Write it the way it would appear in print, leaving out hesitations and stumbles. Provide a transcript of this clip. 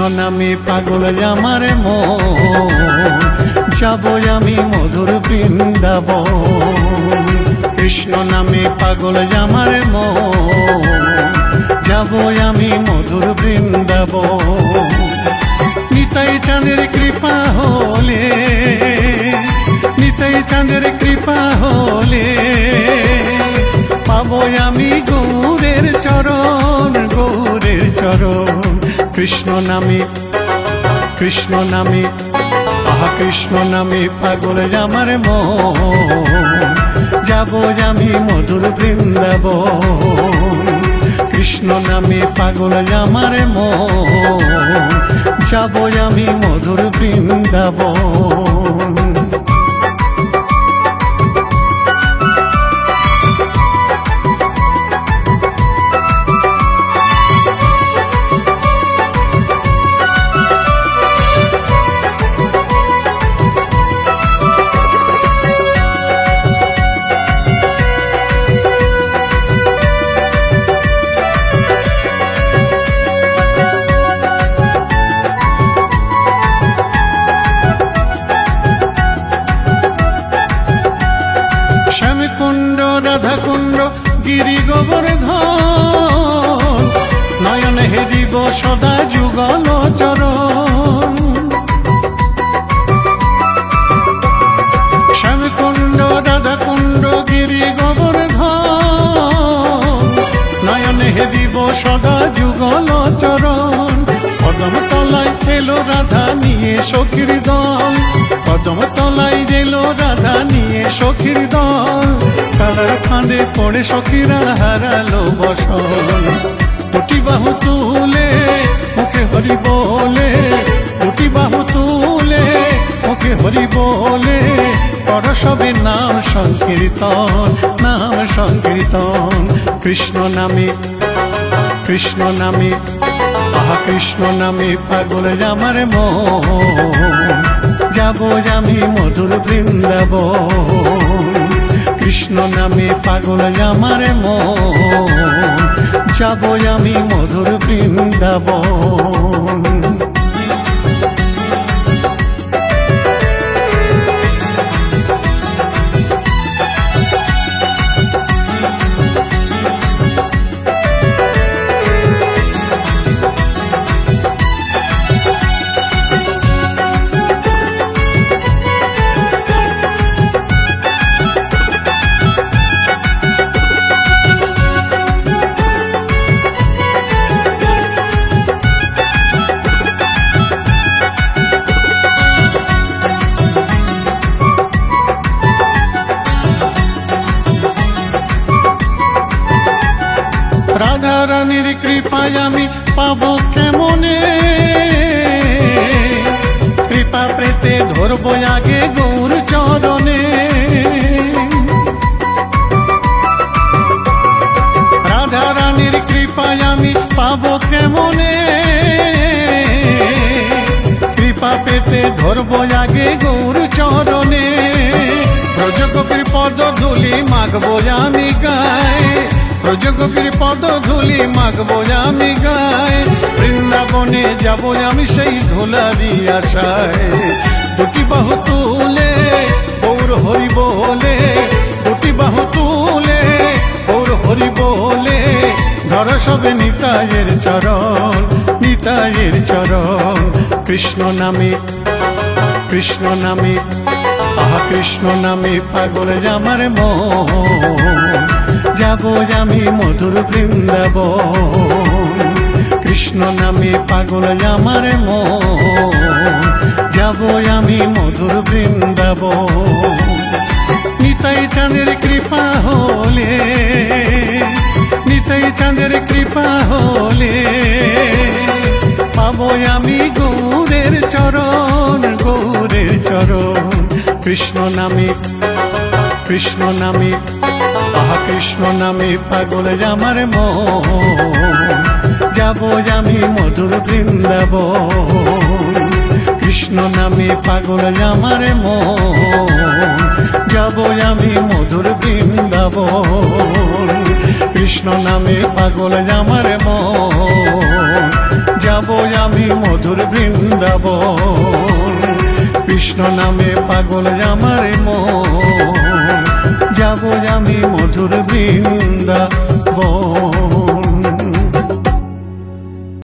নামে পাগল আমার মন, যাব আমি মধুর বৃন্দাবন। কৃষ্ণ নামে পাগল আমার মন, যাব আমি মধুর বৃন্দাবন। নিতাই চাঁদের কৃপা হলে, নিতাই চাঁদের কৃপা হলে, পাবো আমি গৌরের চরণ, গৌরের চরণ। কৃষ্ণ নামে, কৃষ্ণ নামে, আহা কৃষ্ণ নামে পাগল আমার মন, যাব আমি মধুর বৃন্দাবন। কৃষ্ণ নামে পাগল আমার মন, যাব আমি মধুর বৃন্দাবন। শ্যামকুণ্ড রাধাকুণ্ড গিরি গোবর্ধন, নয়ন হেরিব সদা যুগল চরণ। শ্যামকুণ্ড রাধাকুণ্ড গিরি গোবর্ধন, নয়ন হেরিব সদা যুগল চরণ। পদম তলায় এলো রাধা নিয়ে সখীর দল, পদম তলায় এলো রাধা নিয়ে সখীর দল। কালার ফাঁদে পড়ে সখীরা হারালো বসন। দুটি বাহু তুলে মুখে হরি বলে, দুটি বাহু তুলে মুখে হরি বলে, কর সবে নাম সংকীর্তন, নাম সংকীর্তন। কৃষ্ণ নামে, কৃষ্ণ নামে, আহা কৃষ্ণ নামে পাগল আমার মন, যাব আমি মধুর বৃন্দাবন। কৃষ্ণ নামে পাগল আমার মন, যাব আমি মধুর বৃন্দাবন। রাধা রানীর কৃপায় আমি পাবো কেমনে, কৃপা পেতে ধরবো আগে গৌর চরণে। রাধা রানীর কৃপায় আমি পাবো কেমনে, কৃপা পেতে ধরবো আগে গৌর চরণে। ব্রজগোপীর পদ ধুলি মাগবো আমি গায়ে, ব্রজগোপীর পদ ধুলি মাগবো আমি গায়ে। বৃন্দাবনে যাবো আমি সেই ধুলারি আশায়। দুটি বাহু তুলে গৌর হরি বলে, দুটি বাহু তুলে গৌর হরি বলে, ধর সবে নিতাইয়ের চরণ, নিতাইয়ের চরণ। কৃষ্ণ নামে, কৃষ্ণ নামে, আহা কৃষ্ণ নামে পাগল আমার মন, যাব আমি মধুর বৃন্দাবন। কৃষ্ণ নামে পাগল আমার মন, যাব আমি মধুর বৃন্দাবন। নিতাই চাঁদের কৃপা হলে, নিতাই চাঁদের কৃপা হলে, পাবো আমি গৌরের চরণ, গৌরের চরণ। কৃষ্ণ নামে, কৃষ্ণ নামে, আহা কৃষ্ণ নামে পাগল আমার মন, যাব আমি মধুর বৃন্দাবন। কৃষ্ণ নামে পাগল আমার মন, যাব আমি মধুর বৃন্দাবন। কৃষ্ণ নামে পাগল আমার মন, যাবো আমি মধুর বৃন্দাবন। কৃষ্ণ নামে পাগল আমার মন, যাবো আমি মধুর বৃন্দাবন।